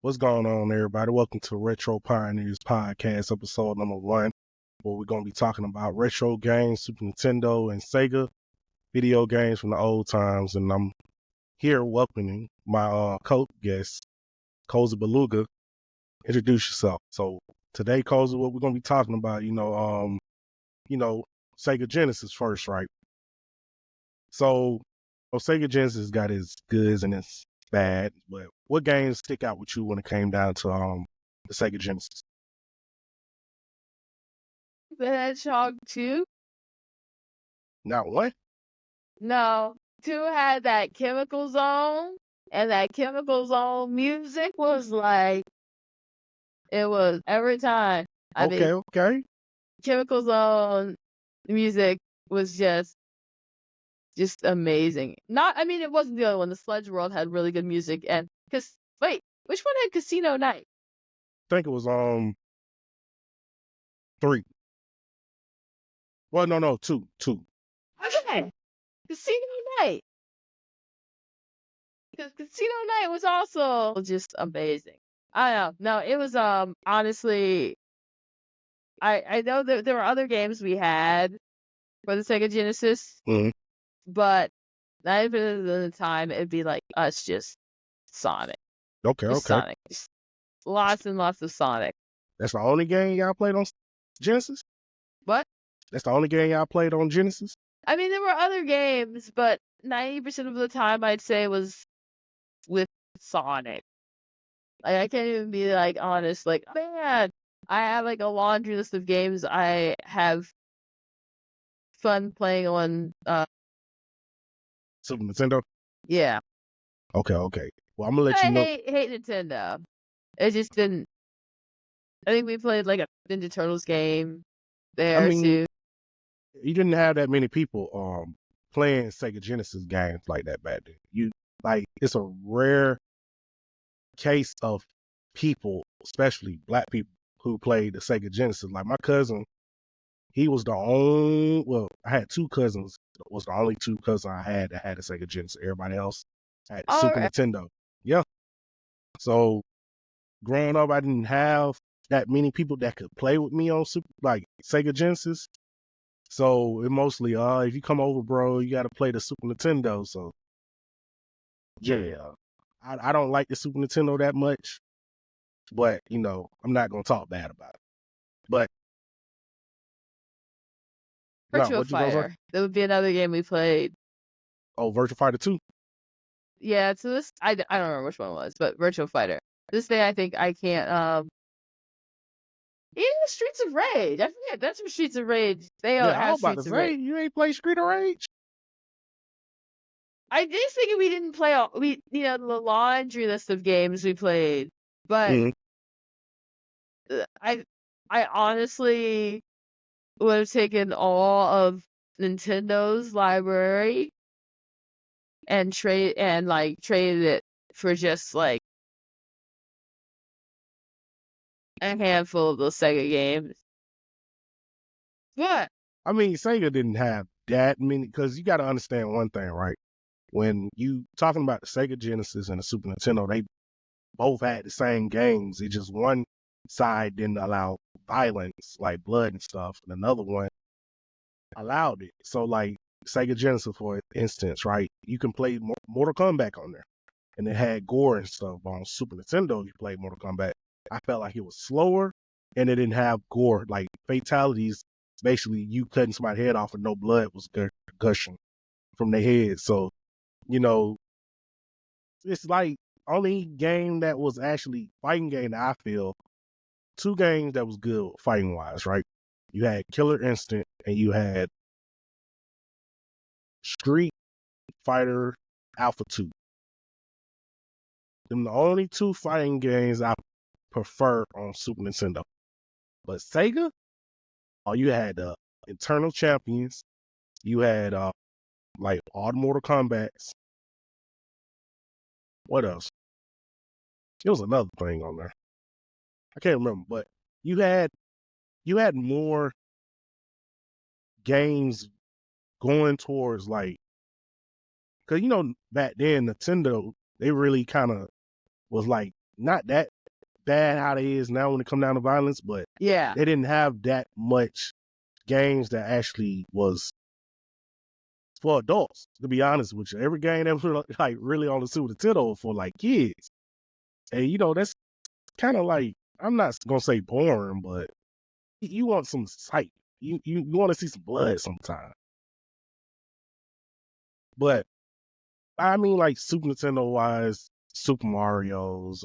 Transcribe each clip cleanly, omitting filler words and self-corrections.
What's going on, everybody? Welcome to Retro Pioneers Podcast, episode number 1, where we're going to be talking about retro games, Super Nintendo and Sega, video games from the old times. And I'm here welcoming my co-guest, Cosybeluga. Introduce yourself. So today, Cosy, what we're going to be talking about, Sega Genesis first, right? So Sega Genesis got its goods and its bad, but what games stick out with you when it came down to the Sega Genesis? The Hedgehog 2? Not one? No. 2 had that Chemical Zone, and that Chemical Zone music was like, it was every time. Okay. Chemical Zone music was just amazing. It wasn't the other one. The Sludge World had really good music, and wait, which one had Casino Night? I think it was 3. Well, no, 2. Okay, Casino Night. Because Casino Night was also just amazing. I don't know. No, it was honestly, I know that there were other games we had for the Sega Genesis, but 90% of the time it'd be like us just Sonic. Okay. Sonic. Just lots and lots of Sonic. That's the only game y'all played on Genesis? What? That's the only game y'all played on Genesis? There were other games, but 90% of the time I'd say was with Sonic. I can't even be honest. Man, I have a laundry list of games I have fun playing on. Super Nintendo? Yeah. Okay. Well, I'm gonna let you know. I hate Nintendo. It just didn't. I think we played a Ninja Turtles game there too. You didn't have that many people playing Sega Genesis games like that back then. It's a rare case of people, especially black people, who played the Sega Genesis. Like my cousin, he was the only. Well, I had 2 cousins. It was the only 2 cousins I had that had a Sega Genesis. Everybody else had Super Nintendo. Yeah. So growing up, I didn't have that many people that could play with me on Sega Genesis. So it mostly, if you come over, bro, you got to play the Super Nintendo. So yeah, I don't like the Super Nintendo that much, but I'm not gonna talk bad about it. But Virtua Fighter. That would be another game we played. Oh, Virtua Fighter 2. Yeah, so this I don't remember which one it was, but Virtua Fighter. This day I think I can't even Streets of Rage. I forget that's from Streets of Rage. They all have Streets of Rage. You ain't play Street of Rage? I just think we didn't play the laundry list of games we played, but I honestly would have taken all of Nintendo's library and traded it for just a handful of those Sega games. What? Sega didn't have that many, because you got to understand one thing, right? When you talking about the Sega Genesis and the Super Nintendo, they both had the same games. It's just one side didn't allow violence, like blood and stuff, and another one allowed it. So Sega Genesis, for instance, right? You can play Mortal Kombat on there, and it had gore and stuff. On Super Nintendo, you played Mortal Kombat. I felt like it was slower, and it didn't have gore, like fatalities. Basically, you cutting somebody's head off and no blood was gushing from their head. So, it's only game that was actually fighting game that I feel. 2 games that was good fighting wise, right? You had Killer Instinct and you had Street Fighter Alpha 2. Them the only 2 fighting games I prefer on Super Nintendo. But Sega, you had Eternal Champions. You had all the Mortal Kombats. What else? There was another thing on there. I can't remember, but you had more games going towards because back then Nintendo, they really kind of was not that bad how they is now when it come down to violence, but Yeah. they didn't have that much games that actually was for adults. To be honest with you, every game that was like really on the Super Nintendo for like kids, and that's kind of like, I'm not gonna say boring, but you want some sight. You want to see some blood sometimes. But I mean, like Super Nintendo wise, Super Mario's,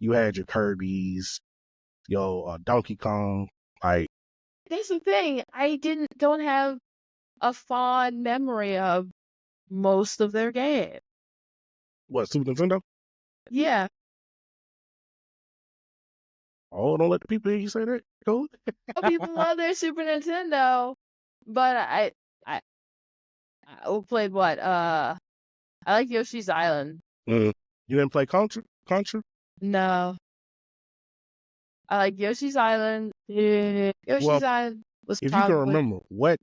you had your Kirby's, Donkey Kong, like That's the thing. I don't have a fond memory of most of their games. what, Super Nintendo? Yeah. Oh, don't let the people hear you say that. Cool. People love their Super Nintendo, but I played what? I like Yoshi's Island. You didn't play Contra? No. I like Yoshi's Island. Yeah. Well, Yoshi's Island was if you can probably remember, what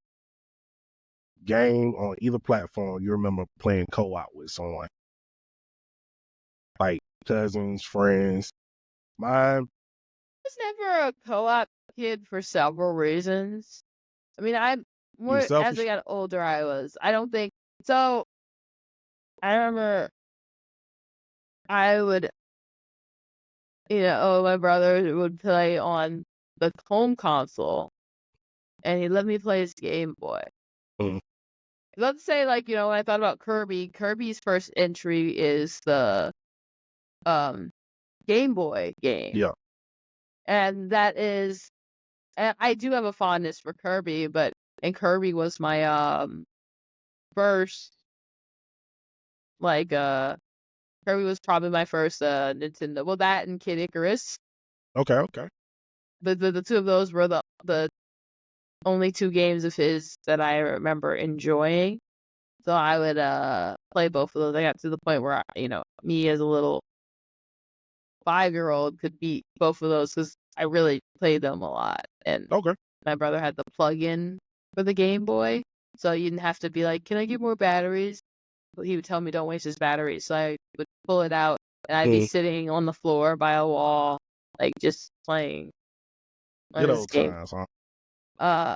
game on either platform you remember playing co-op with someone? Like cousins, friends. Mine, I was never a co-op kid for several reasons. I mean, I'm you were more as I selfish? got older. I don't think so. I remember I would, my brother would play on the home console, and he let me play his Game Boy. Mhm. Let's say, like, when I thought about Kirby's first entry is the Game Boy game, Yeah. and and I do have a fondness for Kirby, and Kirby was my first, like, Kirby was probably my first Nintendo. Well, that and Kid Icarus. Okay. The two of those were the only two games of his that I remember enjoying. So I would play both of those. I got to the point where me as a little 5-year-old could beat both of those because I really played them a lot. And Okay. my brother had the plug-in for the Game Boy, so you didn't have to be like, "Can I get more batteries?" But he would tell me don't waste his batteries, so I would pull it out and I'd be Mm. sitting on the floor by a wall, like just playing on Good his old game. times, huh? Uh,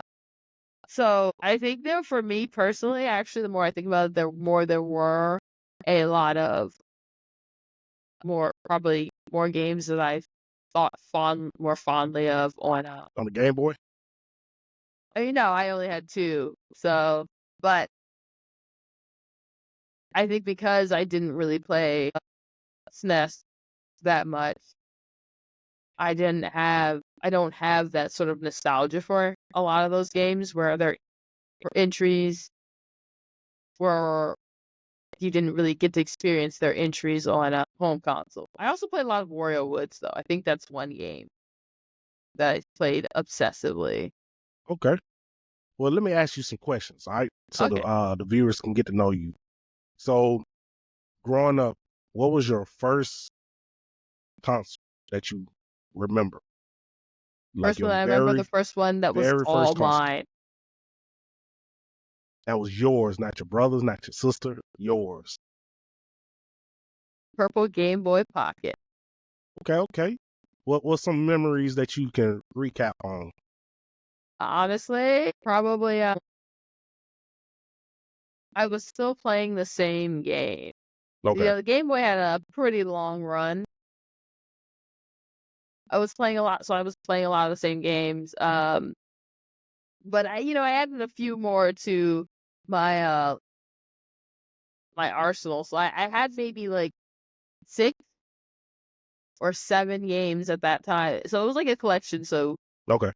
so I think there for me personally, actually, the more I think about it, there were a lot of probably more games that I thought more fondly of on On the Game Boy? I only had two, so but I think because I didn't really play SNES that much, I don't have that sort of nostalgia for a lot of those games where their entries were you didn't really get to experience their entries on a home console. I also played a lot of Wario Woods though. I think that's one game that I played obsessively. Okay. Well, let me ask you some questions, all right? So Okay. the viewers can get to know you. So, growing up, what was your first console that you remember? Like First your one, I remember the very, first one that was very all first console mine. that was yours, not your brother's, not your sister, yours. Purple Game Boy Pocket. Okay. What's some memories that you can recap on? Honestly, probably I was still playing the same game. Okay. The Game Boy had a pretty long run. I was playing a lot, so I was playing a lot of the same games. But I added a few more to my my arsenal. So I had maybe like 6 or 7 games at that time. So it was like a collection. So Okay.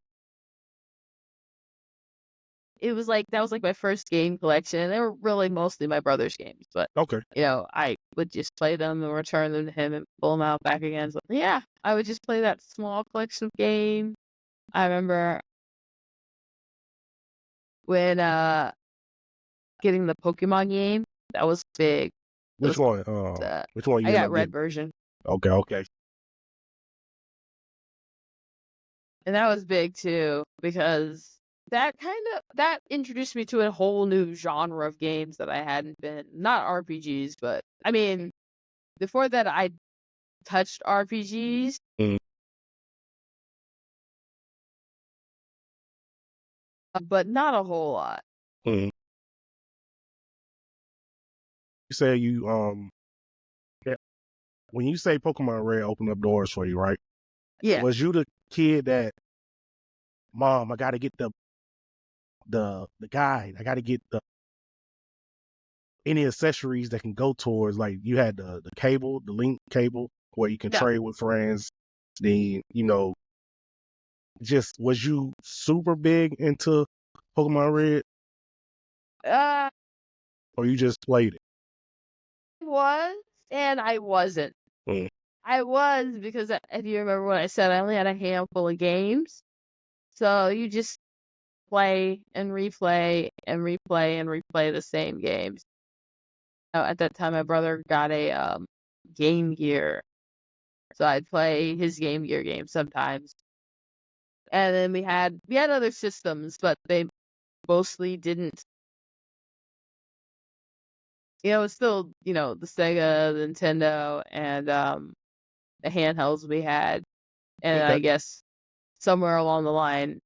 it was like that was like my first game collection. And they were really mostly my brother's games, but Okay. I would just play them and return them to him and pull them out back again. So yeah, I would just play that small collection of games. I remember when getting the Pokemon game. That was big. Which Those one? Which one I you end got up red getting? version. Okay. And that was big too because that introduced me to a whole new genre of games that I hadn't been not RPGs, but I mean before that touched RPGs. Mm. But not a whole lot. Mm. You say yeah, when you say Pokemon Red opened up doors for you, right? Yeah. Was you the kid that, Mom, I got to get the guide. I got to get any accessories that can go towards, like, you had the cable, the link cable, where you can No. trade with friends. Then, just, was you super big into Pokemon Red, Uh, or you just played it? I was and I wasn't. Mm. I was because if you remember what I said, I only had a handful of games. So you just play and replay and replay and replay the same games. At that time, my brother got a Game Gear, so I'd play his Game Gear games sometimes. And then we had other systems, but they mostly didn't. It's still the Sega, the Nintendo, and the handhelds we had, and Okay. I guess somewhere along the line,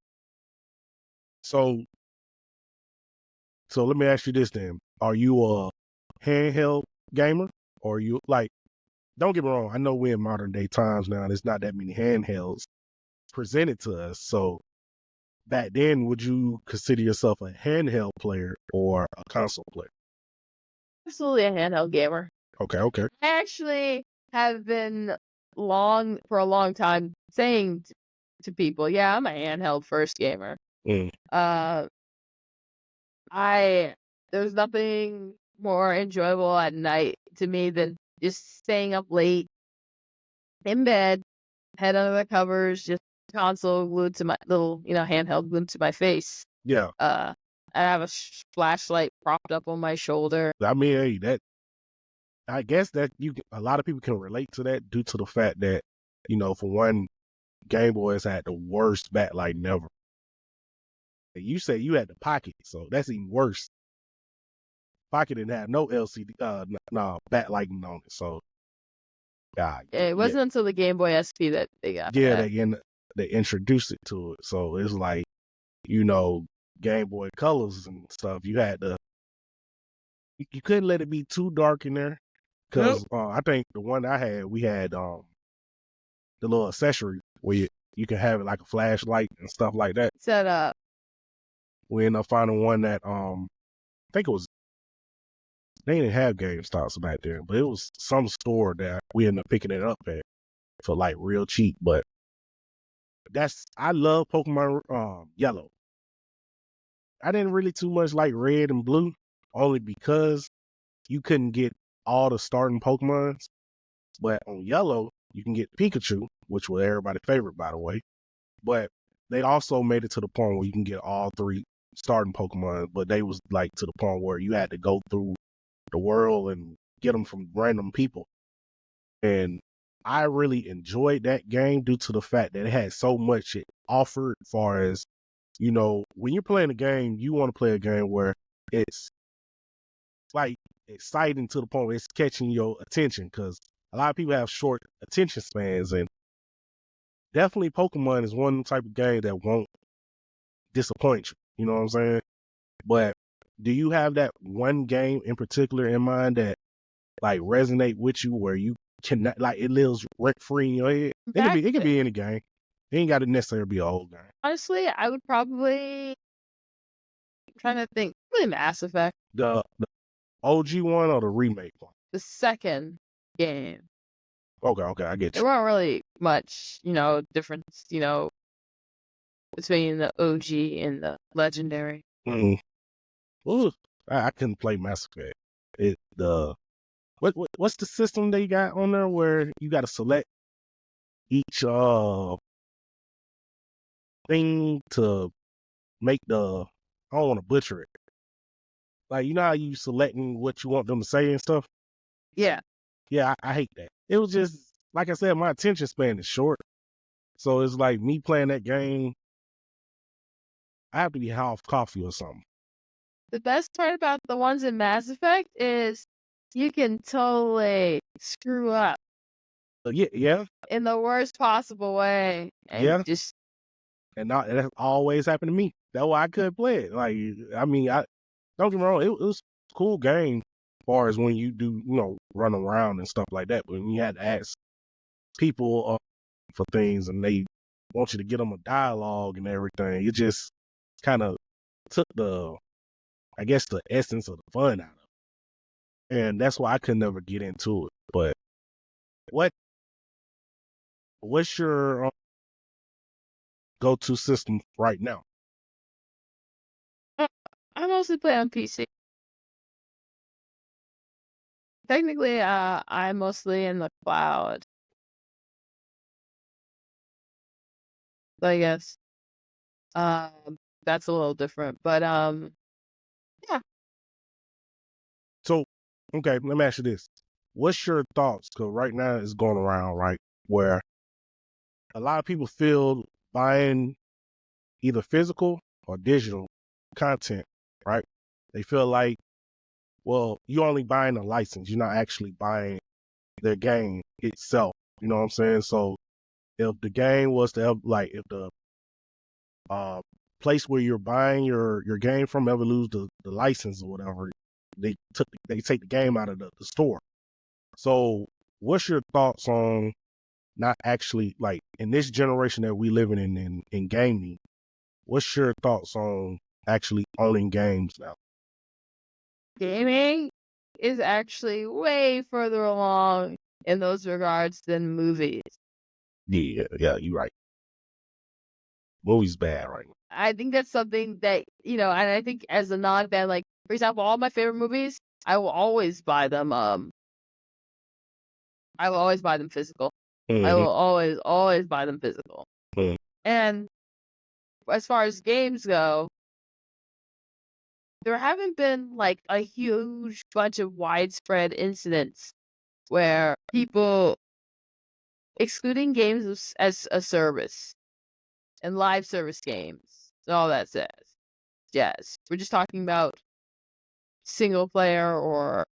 So let me ask you this then. Are you a handheld gamer? Or you, like, don't get me wrong, I know we're in modern day times now, there's not that many handhelds presented to us. So back then, would you consider yourself a handheld player or a console player? absolutely a handheld gamer. Okay, okay. I actually have been for a long time saying to people, yeah, I'm a handheld first gamer. Mm. Uh, I There's nothing more enjoyable at night to me than just staying up late in bed, head under the covers, just console glued to my little, handheld glued to my face. Yeah. Uh, I have a flashlight propped up on my shoulder. I mean, hey, I guess that a lot of people can relate to that due to the fact that, for one, Game Boys had the worst backlighting ever. And you say you had the Pocket, so that's even worse. Pocket didn't have no LCD, no backlighting on it. So, It yeah, wasn't until the Game Boy SP that they got yeah, that. they introduced it to it. So it's like, Game Boy Colors and stuff. You couldn't let it be too dark in there, Nope. because I think the one I had, we had the little accessory where you can have it like a flashlight and stuff like that. Set up. We ended up finding one that I think it was, they didn't have GameStops back then, but it was some store that we ended up picking it up at for like real cheap. But I love Pokemon Yellow. I didn't really too much like Red and Blue, only because you couldn't get all the starting Pokemons. But on Yellow, you can get Pikachu, which was everybody's favorite, by the way. But they also made it to the point where you can get all three starting Pokemon, but they was like to the point where you had to go through the world and get them from random people. And I really enjoyed that game due to the fact that it had so much it offered, as far as, when you're playing a game, you want to play a game where it's like exciting to the point where it's catching your attention, because a lot of people have short attention spans, and definitely Pokemon is one type of game that won't disappoint you. You know what I'm saying? But do you have that one game in particular in mind that like resonate with you, where you cannot, like, it lives rent free in your head? It can be any game. It ain't got to necessarily be an old game. Honestly, I would probably trying to think. Probably Mass Effect, The OG one or the remake one? the second game. Okay, I get There you. weren't really much, difference, between the OG and the legendary. Mm. Ooh, I couldn't play Mass Effect. What's the system they got on there where you got to select each thing to make I don't want to butcher it. Like, how you selecting what you want them to say and stuff? Yeah. Yeah, I hate that. It was just, like I said, my attention span is short. So it's like me playing that game, I have to be high off coffee or something. The best part about the ones in Mass Effect is you can totally screw up Yeah, in the worst possible way, and yeah. just And that always happened to me. That's why I couldn't play it. Like, I mean, I don't get me wrong, it was a cool game as far as when you do, run around and stuff like that. But when you had to ask people for things and they want you to get them a dialogue and everything, it just kind of took I guess, the essence of the fun out of it. And that's why I could never get into it. But what what's your go-to system right now? uh, I mostly play on PC. Technically, I'm mostly in the cloud, so I guess that's a little different. But yeah, So, okay, let me ask you this. What's your thoughts? Because right now it's going around, right, where a lot of people feel buying either physical or digital content, right? They feel like, well, you're only buying a license. You're not actually buying the game itself. You know what I'm saying? So if the game was to like if the uh place where you're buying your game from ever lose the license or whatever, they take the game out of the store. So what's your thoughts on not actually like in this generation that we living in gaming, what's your thoughts on actually owning games now? gaming is actually way further along in those regards than movies. Yeah, you're right. Movie's bad right now. I think that's something that, and I think as a non-fan, like, for example, all my favorite movies, I will always buy them, I will always buy them physical. I Mm-hmm. will always, always buy them physical. Mm-hmm. And as far as games go, there haven't been, like, a huge bunch of widespread incidents where people excluding games as a service and live service games and all that says. Yes. We're just talking about single player or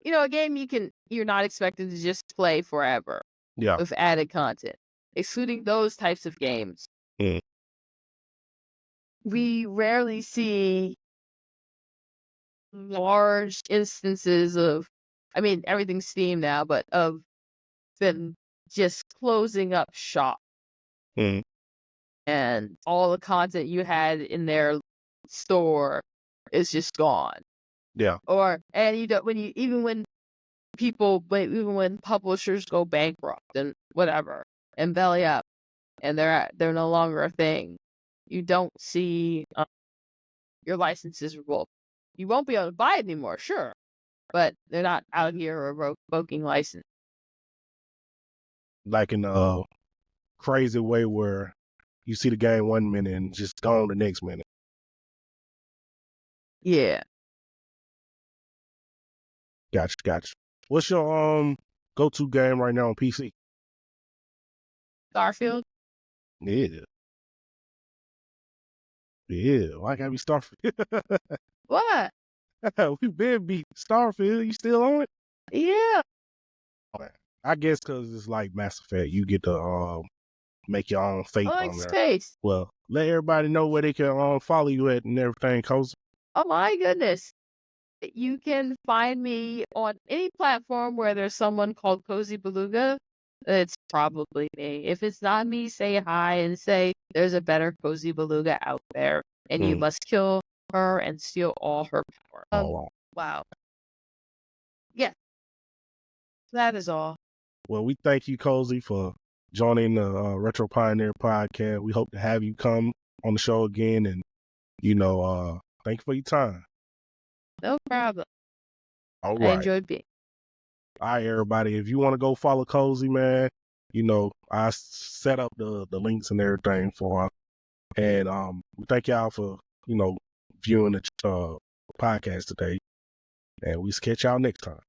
a game you're not expected to just play forever Yeah. with added content. Excluding those types of games, Mm. we rarely see large instances of, I mean, everything's Steam now, but of them just closing up shop Mm. and all the content you had in their store is just gone. Yeah. And you don't, even when even when publishers go bankrupt and whatever and belly up and they're no longer a thing, you don't see your licenses revoked. You won't be able to buy it anymore, sure, but they're not out here revoking license. Like in a crazy way where you see the game 1 minute and just gone the next minute. Yeah, Gotcha. What's your go-to game right now on PC? Garfield. Yeah. Yeah. Why gotta be Starfield? What? We been beat Starfield. You still on it? Yeah. Okay. I guess because it's like Mass Effect. You get to make your own fate I like on there. space. Well, let everybody know where they can follow you at and everything, Cozy. Oh my goodness. You can find me on any platform where there's someone called Cosybeluga. It's probably me. If it's not me, say hi and say there's a better Cosybeluga out there, and you Mm. must kill her and steal all her power. Oh, wow. Wow. Yeah, that is all. Well, we thank you, Cozy, for joining the Retro Pioneer podcast. We hope to have you come on the show again, and thank you for your time. No problem. All I right. enjoyed being. All right, everybody. If you want to go follow Cozy, man, I set up the links and everything for her. And we thank y'all for, viewing the podcast today. And we catch y'all next time.